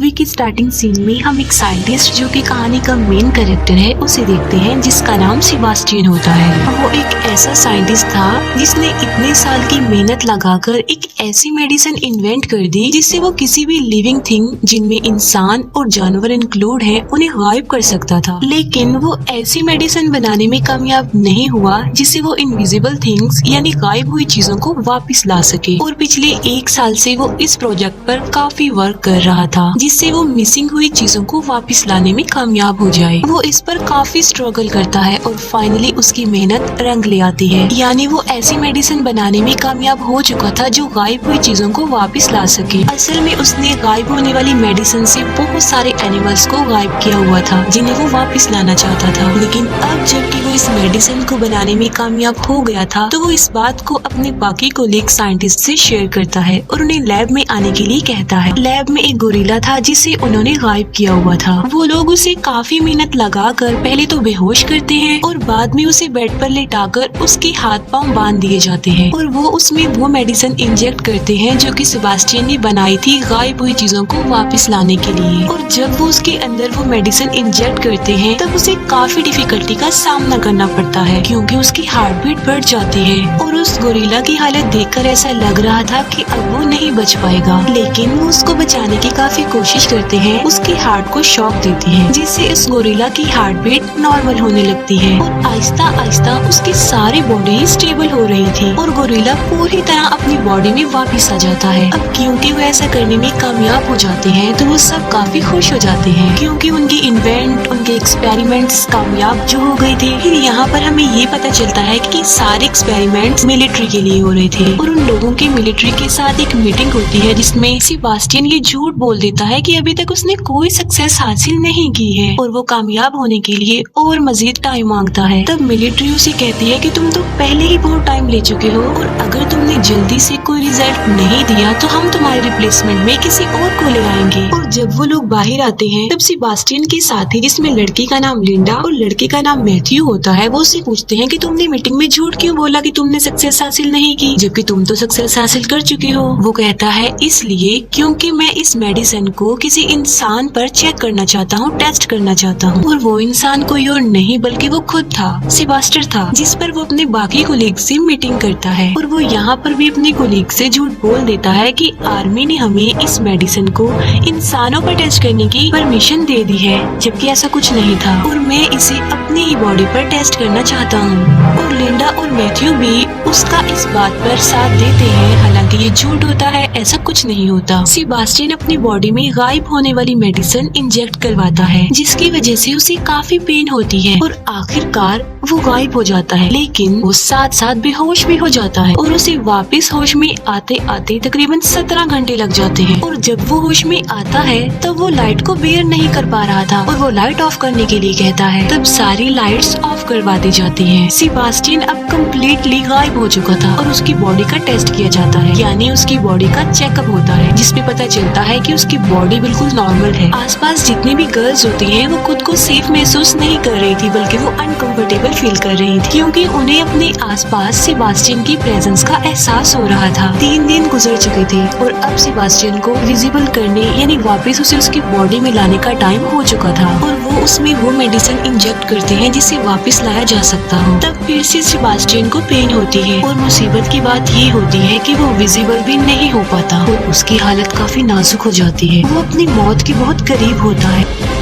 Movie की starting scene में हम एक साइंटिस्ट जो कि कहानी का मेन कैरेक्टर है उसे देखते हैं, जिसका नाम सेबास्टियन होता है। वो एक ऐसा साइंटिस्ट था जिसने इतने साल की मेहनत लगाकर एक ऐसी मेडिसिन इन्वेंट कर दी जिससे वो किसी भी लिविंग थिंग, जिनमें इंसान और जानवर इंक्लूड है, उन्हें गायब कर सकता था। लेकिन वो ऐसी मेडिसिन बनाने में कामयाब नहीं हुआ जिससे वो इनविजिबल थिंग्स यानी गायब हुई चीजों को वापस ला सके। और पिछले 1 साल से वो इस प्रोजेक्ट पर काफी वर्क कर रहा था जिससे वो मिसिंग हुई चीजों को वापस लाने में कामयाब हो जाए। वो इस पर काफी स्ट्रगल करता है और फाइनली उसकी मेहनत रंग ले आती है, यानी वो ऐसी मेडिसिन बनाने में कामयाब हो चुका था जो गायब हुई चीजों को वापस ला सके। असल में उसने गायब होने वाली मेडिसिन से बहुत सारे एनिमल्स को गायब किया हुआ था जिन्हें वो वापस लाना चाहता था। लेकिन अब जबकि वो इस मेडिसिन को बनाने में कामयाब हो गया था तो वो इस बात को अपने बाकी कोलीग साइंटिस्ट से शेयर करता है और उन्हें लैब में आने के लिए कहता है। लैब में एक गोरिल्ला था जिसे उन्होंने गायब किया हुआ था। वो लोग उसे काफी मेहनत लगाकर पहले तो बेहोश करते हैं और बाद में उसे बेड पर लेटाकर उसके हाथ पांव बांध दिए जाते हैं और वो उसमें वो मेडिसिन इंजेक्ट करते हैं जो कि सेबास्टियन ने बनाई थी गायब हुई चीजों को वापस लाने के लिए। और जब वो उसके अंदर वो मेडिसिन इंजेक्ट करते हैं तब उसे काफी डिफिकल्टी का सामना करना पड़ता है क्योंकि उसकी हार्ट बीट बढ़ जाती है। और उस गोरिल्ला की हालत देखकर ऐसा लग रहा था कि अब वो नहीं बच पाएगा, लेकिन वो उसको बचाने की काफी कोशिश करते हैं। उसके हार्ट को शॉक देती है जिससे इस गोरिल्ला की हार्ट बीट नॉर्मल होने लगती है और आहिस्ता आहिस्ता उसकी सारी बॉडी स्टेबल हो रही थी और गोरिल्ला पूरी तरह अपनी बॉडी में वापस आ जाता है। अब क्योंकि वो ऐसा करने में कामयाब हो जाते हैं तो वो सब काफी खुश हो जाते हैं क्योंकि उनकी इन्वेंट, उनके एक्सपेरिमेंट्स कामयाब जो हो गए थे। फिर यहाँ पर हमें ये पता चलता है कि सारे एक्सपेरिमेंट्स मिलिट्री के लिए हो रहे थे और उन लोगों की मिलिट्री के साथ एक मीटिंग होती है जिसमें सेबास्टियन ये झूठ बोल देता है कि अभी तक उसने कोई सक्सेस हासिल नहीं की है और वो कामयाब होने के लिए और मजीद टाइम मांगता है। तब मिलिट्री उसे कहती है कि तुम तो पहले ही बहुत टाइम ले चुके हो और अगर तुमने जल्दी से कोई रिजल्ट नहीं दिया तो हम तुम्हारे रिप्लेसमेंट में किसी और को ले आएंगे। और जब वो लोग बाहर आते हैं तब सेबास्टियन के साथी, जिसमें लड़की का नाम लिंडा और लड़के का नाम मैथ्यू होता है, वो उससे पूछते हैं कि तुमने मीटिंग में झूठ क्यों बोला कि तुमने सक्सेस हासिल नहीं की जबकि तुम तो सक्सेस हासिल कर चुके हो। वो कहता है इसलिए क्योंकि मैं इस मेडिसिन को किसी इंसान पर चेक करना चाहता हूँ, टेस्ट करना चाहता हूँ। और वो इंसान कोई और नहीं बल्कि वो खुद था, सेबास्टियन था, जिस पर वो अपने बाकी कोलीग से मीटिंग करता है। और वो यहाँ पर भी अपने कोलीग से झूठ बोल देता है कि आर्मी ने हमें इस मेडिसिन को इंसानों पर टेस्ट करने की परमिशन दे दी है जबकि ऐसा कुछ नहीं था और मैं इसे अपनी ही बॉडी पर टेस्ट करना चाहता हूँ। और लिंडा और मैथ्यू भी उसका इस बात पर साथ देते हैं, हालांकि ये झूठ होता है, ऐसा कुछ नहीं होता। सेबास्टियन अपनी बॉडी में गायब होने वाली मेडिसिन इंजेक्ट करवाता है जिसकी वजह से उसे काफी पेन होती है और आखिरकार वो गायब हो जाता है, लेकिन वो साथ साथ बेहोश भी हो जाता है और उसे वापस होश में आते आते तकरीबन 17 घंटे लग जाते हैं। और जब वो होश में आता है तब वो लाइट को बेयर नहीं कर पा रहा था और वो लाइट ऑफ करने के लिए कहता है। तब सारी लाइट्स ऑफ करवा दी जाती हैं। सेबास्टियन अब कम्प्लीटली गायब हो चुका था और उसकी बॉडी का टेस्ट किया जाता है, यानी उसकी बॉडी का चेकअप होता है जिसमें पता चलता है कि उसकी बॉडी बिल्कुल नॉर्मल है। आसपास जितनी भी गर्ल्स होती हैं वो खुद को सेफ महसूस नहीं कर रही थी बल्कि वो अनकंफर्टेबल फील कर रही थी क्योंकि उन्हें अपने आसपास सेबास्टियन की प्रेजेंस का एहसास हो रहा था। 3 दिन गुजर चुके थे और अब सेबास्टियन को विजिबल करने यानी वापस उसे उसकी बॉडी में लाने का टाइम हो चुका था और वो उसमें वो मेडिसिन इंजेक्ट करते हैं जिसे वापस लाया जा सकता हो। तब फिर से सेबास्टियन को पेन होती है और मुसीबत की बात ये होती है कि वो विजिबल भी नहीं हो पाता और उसकी हालत काफी नाजुक हो जाती है। वो अपनी मौत के बहुत करीब होता है।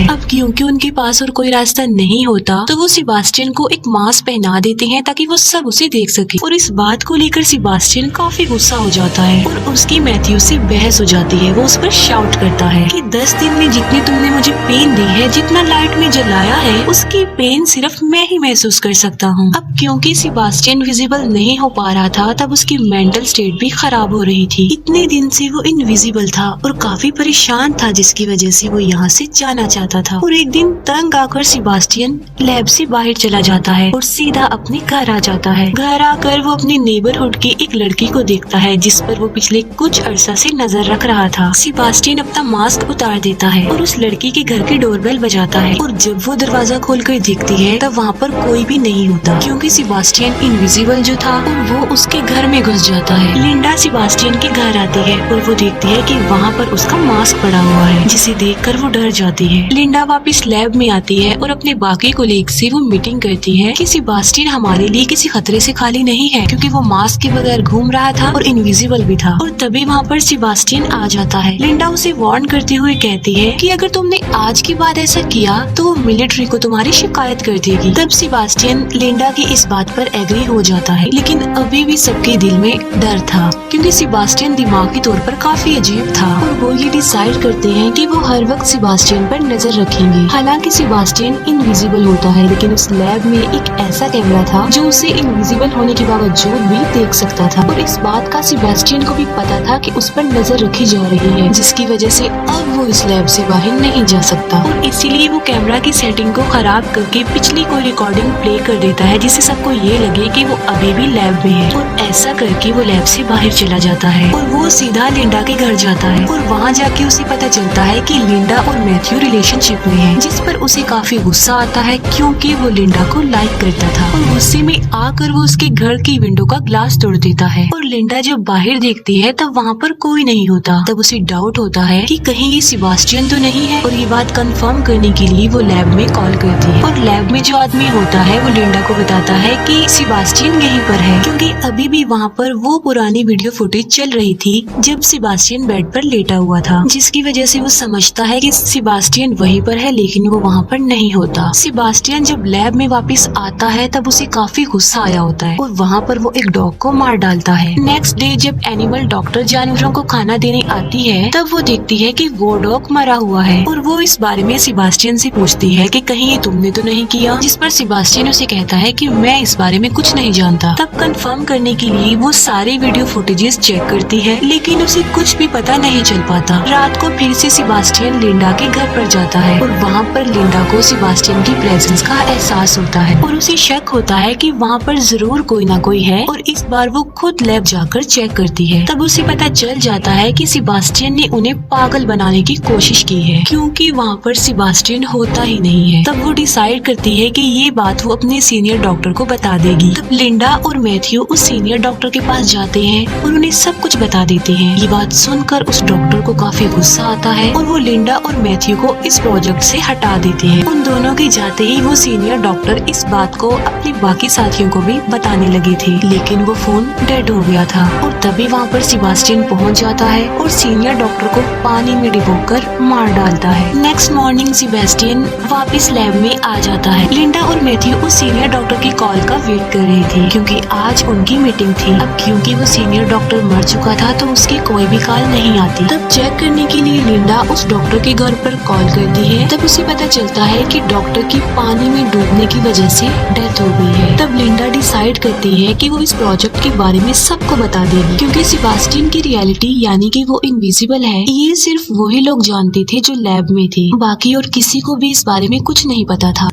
अब क्योंकि उनके पास और कोई रास्ता नहीं होता तो वो सेबास्टियन को एक मास्क पहना देते हैं ताकि वो सब उसे देख सके। और इस बात को लेकर सेबास्टियन काफी गुस्सा हो जाता है और उसकी मैथ्यू से बहस हो जाती है। वो उस पर शाउट करता है कि 10 दिन में जितनी तुमने मुझे पेन दी है, जितना लाइट में जलाया है, उसकी पेन सिर्फ मैं ही महसूस कर सकता हूँ। अब क्योंकि सेबास्टियन विजिबल नहीं हो पा रहा था तब उसकी मेंटल स्टेट भी खराब हो रही थी। इतने दिन से वो इनविजिबल था और काफी परेशान था जिसकी वजह से वो यहाँ से जाना चाहता चाहता था। और एक दिन तंग आकर सेबास्टियन लैब से बाहर चला जाता है और सीधा अपने घर आ जाता है। घर आकर वो अपनी नेबरहुड की एक लड़की को देखता है जिस पर वो पिछले कुछ अरसा से नजर रख रहा था। सेबास्टियन अपना मास्क उतार देता है और उस लड़की के घर की डोरबेल बजाता है और जब वो दरवाजा खोलकर देखती है तब वहाँ पर कोई भी नहीं होता, क्योंकि सेबास्टियन इनविजिबल जो था और वो उसके घर में घुस जाता है। लिंडा सेबास्टियन के घर आती है और वो देखती है कि वहाँ पर उसका मास्क पड़ा हुआ है, जिसे देखकर वो डर जाती है। लिंडा वापस लैब में आती है और अपने बाकी कोलीग से वो मीटिंग करती है कि सेबास्टियन हमारे लिए किसी खतरे से खाली नहीं है, क्योंकि वो मास्क के बगैर घूम रहा था और इनविजिबल भी था। और तभी वहाँ पर सेबास्टियन आ जाता है। लिंडा उसे वार्न करते हुए कहती है कि अगर तुमने आज के बाद ऐसा किया तो वो मिलिट्री को तुम्हारी शिकायत कर देगी। तब सेबास्टियन लिंडा की इस बात पर एग्री हो जाता है, लेकिन अभी भी सबके दिल में डर था, क्योंकि सेबास्टियन दिमागी तौर पर काफी अजीब था। और वो ये डिसाइड करते हैं कि वो हर वक्त सेबास्टियन पर नजर रखेंगे। हालांकि सेबास्टियन इनविजिबल होता है, लेकिन उस लैब में एक ऐसा कैमरा था जो उसे इनविजिबल होने के बावजूद भी देख सकता था। और इस बात का सेबास्टियन को भी पता था कि उस पर नजर रखी जा रही है, जिसकी वजह से अब वो इस लैब से बाहर नहीं जा सकता। और इसीलिए वो कैमरा की सेटिंग को खराब करके पिछली कोई रिकॉर्डिंग प्ले कर देता है, जिससे सबको ये लगे कि वो अभी भी लैब में है। और ऐसा करके वो लैब से बाहर चला जाता है और वो सीधा लिंडा के घर जाता है। और वहाँ जाके उसे पता चलता है कि लिंडा और मैथ्यू रिलेशनशिप में है, जिस पर उसे काफी गुस्सा आता है, क्योंकि वो लिंडा को लाइक करता था। और गुस्से में आकर वो उसके घर की विंडो का ग्लास तोड़ देता है। और लिंडा जब बाहर देखती है तब वहाँ पर कोई नहीं होता। तब उसे डाउट होता है कि कहीं ये सेबास्टियन तो नहीं है। और ये बात कंफर्म करने के लिए वो लैब में कॉल करती है। और लैब में जो आदमी होता है वो लिंडा को बताता है कि सेबास्टियन यहीं पर है, क्योंकि अभी भी वहाँ पर वो पुरानी वीडियो फुटेज चल रही थी जब सेबास्टियन बेड पर लेटा हुआ था, जिसकी वजह से वो समझता है कि सेबास्टियन वहीं पर है, लेकिन वो वहाँ पर नहीं होता। सेबास्टियन जब लैब में वापस आता है तब उसे काफी गुस्सा आया होता है और वहाँ पर वो एक डॉग को मार डालता है। नेक्स्ट डे जब एनिमल डॉक्टर जानवरों को खाना देने आती है तब वो देखती है कि वो डॉग मरा हुआ है। और वो इस बारे में सेबास्टियन से पूछती है कि कहीं ये तुमने तो नहीं किया, जिस पर सेबास्टियन उसे कहता है कि मैं इस बारे में कुछ नहीं जानता। तब कंफर्म करने के लिए वो सारे वीडियो फुटेजेस चेक करती है, लेकिन उसे कुछ भी पता नहीं चल पाता। रात को फिर से सेबास्टियन लिंडा के घर पर जाता है और वहाँ पर लिंडा को सेबास्टियन की प्रेजेंस का एहसास होता है और उसे शक होता है कि वहाँ पर जरूर कोई ना कोई है। और इस बार वो खुद लैब जाकर चेक करती है। तब उसे पता चल जाता है कि सेबास्टियन ने उन्हें पागल बनाने की कोशिश की है, क्योंकि वहाँ पर सेबास्टियन होता ही नहीं है। तब वो डिसाइड करती है कि ये बात वो अपने सीनियर डॉक्टर को बता देगी। तब लिंडा और मैथ्यू उस सीनियर डॉक्टर के पास जाते हैं और उन्हें सब कुछ बता देते हैं। ये बात सुनकर उस डॉक्टर को काफी गुस्सा आता है और वो लिंडा और मैथ्यू को इस प्रोजेक्ट से हटा देते हैं। उन दोनों के जाते ही वो सीनियर डॉक्टर इस बात को अपने बाकी साथियों को भी बताने लगे थे, लेकिन वो फोन डेड हो गया था। और तभी वहाँ पर सेबास्टियन पहुँच जाता है और सीनियर डॉक्टर को पानी में डुबोकर मार डालता है। नेक्स्ट मॉर्निंग सेबास्टियन वापस लैब में आ जाता है। लिंडा और मैथ्यू उस सीनियर डॉक्टर की कॉल का वेट कर रहे थे, क्योंकि आज उनकी मीटिंग थी। अब क्योंकि वो सीनियर डॉक्टर मर चुका था तो उसकी कोई भी कॉल नहीं आती। तब चेक करने के लिए लिंडा उस डॉक्टर के घर पर कॉल करती है। तब उसे पता चलता है कि डॉक्टर की पानी में डूबने की वजह से डेथ हो गई है। तब लिंडा डिसाइड करती है कि वो इस प्रोजेक्ट के बारे में सबको बता देगी, क्योंकि सेबास्टियन की रियलिटी यानी कि वो इनविजिबल है ये सिर्फ वही लोग जानते थे जो लैब में थे, बाकी और किसी को भी इस बारे में कुछ नहीं पता था।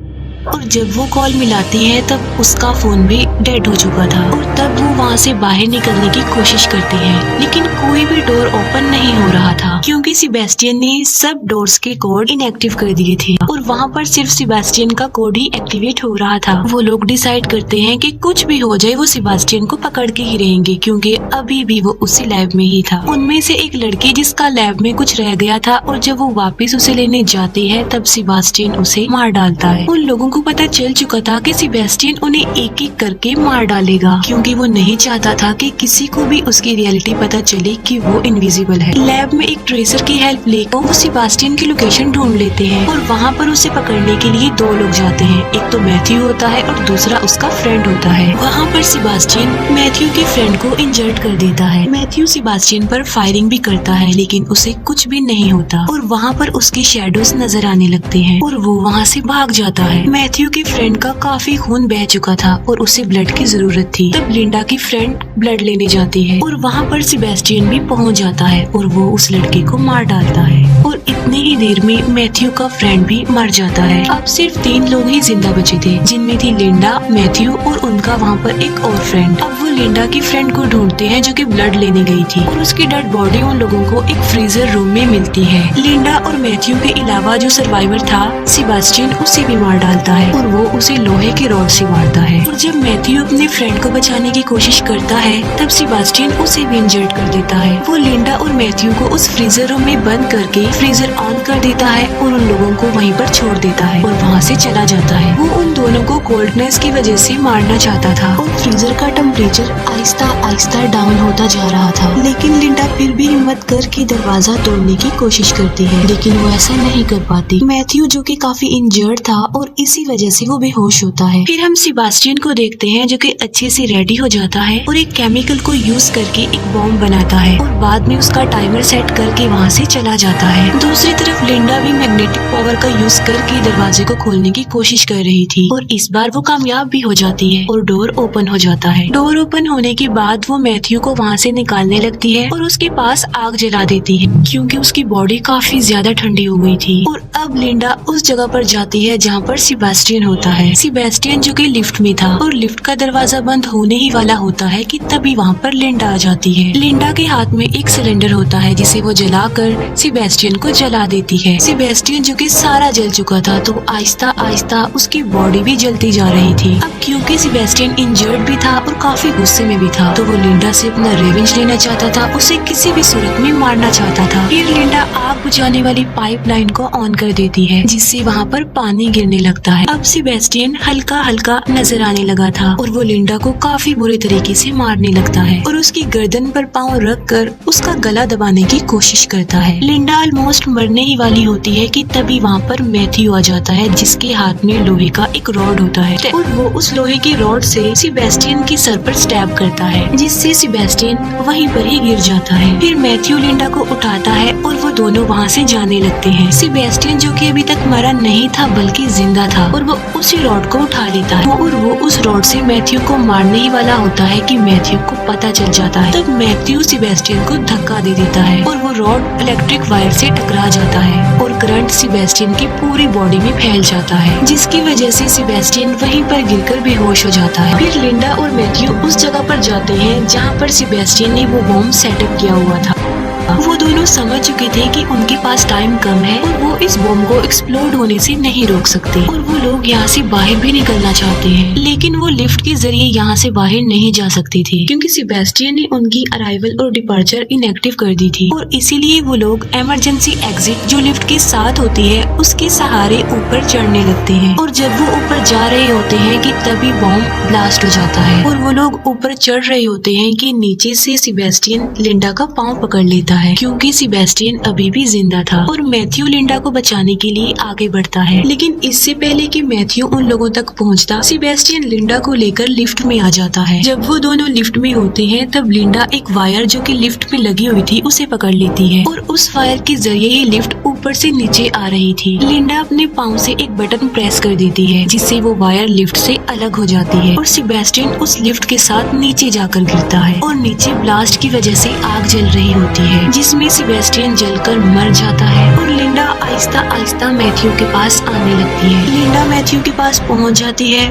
और जब वो कॉल मिलाती है तब उसका फोन भी डेड हो चुका था। और तब वो वहाँ से बाहर निकलने की कोशिश करती है, लेकिन कोई भी डोर ओपन नहीं हो रहा था, क्योंकि सेबास्टियन ने सब डोर्स के कोड इनएक्टिव कर दिए थे और वहाँ पर सिर्फ सेबास्टियन का कोड ही एक्टिवेट हो रहा था। वो लोग डिसाइड करते हैं कि कुछ भी हो जाए वो सेबास्टियन को पकड़ के ही रहेंगे, क्योंकि अभी भी वो उसी लैब में ही था। उनमें से एक लड़की जिसका लैब में कुछ रह गया था और जब वो वापस उसे लेने जाती है तब सेबास्टियन उसे मार डालता है। उन लोगों को पता चल चुका था कि सेबास्टियन उन्हें एक एक करके मार डालेगा, क्योंकि वो नहीं चाहता था कि किसी को भी उसकी रियलिटी पता चले कि वो इनविजिबल है। लैब में एक ट्रेसर की हेल्प लेकर वो सेबास्टियन की लोकेशन ढूंढ लेते हैं और वहाँ पर उसे पकड़ने के लिए दो लोग जाते हैं। एक तो मैथ्यू होता है और दूसरा उसका फ्रेंड होता है। वहाँ पर सेबास्टियन मैथ्यू के फ्रेंड को इंजर्ड कर देता है। मैथ्यू सेबास्टियन पर फायरिंग भी करता है, लेकिन उसे कुछ भी नहीं होता और वहाँ पर उसके शैडोज नजर आने लगते हैं और वो वहाँ से भाग जाता है। मैथ्यू के फ्रेंड का काफी खून बह चुका था और उसे ब्लड की जरूरत थी। तब लिंडा की फ्रेंड ब्लड लेने जाती है और वहाँ पर सेबेस्टियन भी पहुँच जाता है और वो उस लड़के को मार डालता है और इतनी ही देर में मैथ्यू का फ्रेंड भी मर जाता है। अब सिर्फ 3 लोग ही जिंदा बचे थे, जिनमें थी लिंडा, मैथ्यू और उनका वहाँ पर एक और फ्रेंड। अब वो लिंडा की फ्रेंड को ढूंढते हैं जो कि ब्लड लेने गई थी और उसकी डेड बॉडी उन लोगों को एक फ्रीजर रूम में मिलती है। लिंडा और मैथ्यू के अलावा जो सर्वाइवर था सेबेस्टियन उसे भी मार डालता है और वो उसे लोहे के रॉड से मारता है। और जब मैथ्यू अपने फ्रेंड को बचाने की कोशिश करता है तब सेबेस्टियन उसे भी इंजर्ड कर देता है। वो लिंडा और मैथ्यू को उस फ्रीजर रूम में बंद करके फ्रीजर ऑन कर देता है और उन लोगों को वहीं पर छोड़ देता है और वहाँ से चला जाता है। वो उन दोनों को कोल्डनेस की वजह से मारना चाहता था और फ्रीजर का टेम्परेचर आहिस्ता आहिस्ता डाउन होता जा रहा था, लेकिन लिंडा फिर भी हिम्मत करके दरवाजा तोड़ने की कोशिश करती है, लेकिन वो ऐसा नहीं कर पाती। मैथ्यू जो कि काफी इंजर्ड था और इसी वजह से वो बेहोश होता है। फिर हम सेबेस्टियन को देखते हैं जो कि अच्छे से रेडी हो जाता है और एक केमिकल को यूज करके एक बॉम्ब बनाता है और बाद में उसका टाइमर सेट करके वहाँ से चला जाता है। दूसरी तरफ लिंडा भी मैग्नेटिक पावर का यूज करके दरवाजे को खोलने की कोशिश कर रही थी और इस बार वो कामयाब भी हो जाती है और डोर ओपन हो जाता है। डोर ओपन होने के बाद वो मैथ्यू को वहाँ से निकालने लगती है और उसके पास आग जला देती है क्योंकि उसकी बॉडी काफी ज्यादा ठंडी हो गई थी। और अब लिंडा उस जगह पर जाती है जहाँ पर सेबेस्टियन होता है। सेबेस्टियन जो कि लिफ्ट में था और लिफ्ट का दरवाजा बंद होने ही वाला होता है कि तभी वहाँ पर लिंडा आ जाती है। लिंडा के हाथ में एक सिलेंडर होता है जिसे वो जलाकर सेबेस्टियन को जला देती है। सेबेस्टियन जो कि सारा जल चुका था तो आहिस्ता आहिस्ता उसकी बॉडी भी जलती जा रही थी। अब क्योंकि सेबेस्टियन इंजर्ड भी था और काफी गुस्से में भी था तो वो लिंडा से अपना रिवेंज लेना चाहता था, उसे किसी भी सूरत में मारना चाहता था। फिर लिंडा आग बुझाने वाली पाइपलाइन को ऑन कर देती है जिससे वहाँ पर पानी गिरने लगता है। अब सेबेस्टियन हल्का हल्का नजर आने लगा था और वो लिंडा को काफी बुरे तरीके से मारने लगता है और उसकी गर्दन पर पाँव रख कर उसका गला दबाने की कोशिश करता है। लिंडा ऑलमोस्ट मरने ही वाली होती है कि तभी वहाँ पर मैथ्यू आ जाता है जिसके हाथ में लोहे का एक रॉड होता है और वो उस लोहे की रॉड से सेबेस्टियन के सर पर स्टैब करता है जिससे सेबेस्टियन वहीं पर ही गिर जाता है। फिर मैथ्यू लिंडा को उठाता है और वो दोनों वहाँ से जाने लगते हैं। सेबेस्टियन जो कि अभी तक मरा नहीं था बल्कि जिंदा था और वो उसी रॉड को उठा लेता है और वो उस रॉड से मैथ्यू को मारने ही वाला होता है कि मैथ्यू को पता चल जाता है। तब मैथ्यू सेबेस्टियन को धक्का दे देता है और वो रॉड इलेक्ट्रिक वायर से टकरा जाता है और करंट सेबेस्टियन की पूरी बॉडी में फैल जाता है जिसकी वजह से सेबेस्टियन वहीं पर गिरकर बेहोश हो जाता है। फिर लिंडा और मैथ्यू उस जगह पर जाते हैं जहाँ पर सेबेस्टियन ने वो बॉम्ब सेटअप किया हुआ था। वो दोनों समझ चुके थे कि उनके पास टाइम कम है और वो इस बॉम्ब को एक्सप्लोड होने से नहीं रोक सकते और वो लोग यहाँ से बाहर भी निकलना चाहते हैं, लेकिन वो लिफ्ट के जरिए यहाँ से बाहर नहीं जा सकती थी क्योंकि सेबेस्टियन ने उनकी अराइवल और डिपार्चर इनएक्टिव कर दी थी और इसीलिए वो लोग इमरजेंसी एग्जिट जो लिफ्ट के साथ होती है उसके सहारे ऊपर चढ़ने लगते हैं और जब वो ऊपर जा रहे होते हैं कि तभी बॉम्ब ब्लास्ट हो जाता है और वो लोग ऊपर चढ़ रहे होते हैं कि नीचे से सेबेस्टियन लिंडा का पाँव पकड़ लेता है क्योंकि सेबेस्टियन अभी भी जिंदा था और मैथ्यू लिंडा को बचाने के लिए आगे बढ़ता है। लेकिन इससे पहले कि मैथ्यू उन लोगों तक पहुंचता, सेबेस्टियन लिंडा को लेकर लिफ्ट में आ जाता है। जब वो दोनों लिफ्ट में होते हैं तब लिंडा एक वायर जो कि लिफ्ट में लगी हुई थी उसे पकड़ लेती है और उस वायर के जरिए ही लिफ्ट ऊपर से नीचे आ रही थी। लिंडा अपने पाँव से एक बटन प्रेस कर देती है जिससे वो वायर लिफ्ट से अलग हो जाती है और सेबेस्टियन उस लिफ्ट के साथ नीचे जाकर गिरता है और नीचे ब्लास्ट की वजह से आग जल रही होती है जिसमें सेबेस्टियन जलकर मर जाता है और लिंडा आहिस्ता आहिस्ता मैथ्यू के पास आने लगती है। लिंडा मैथ्यू के पास पहुंच जाती है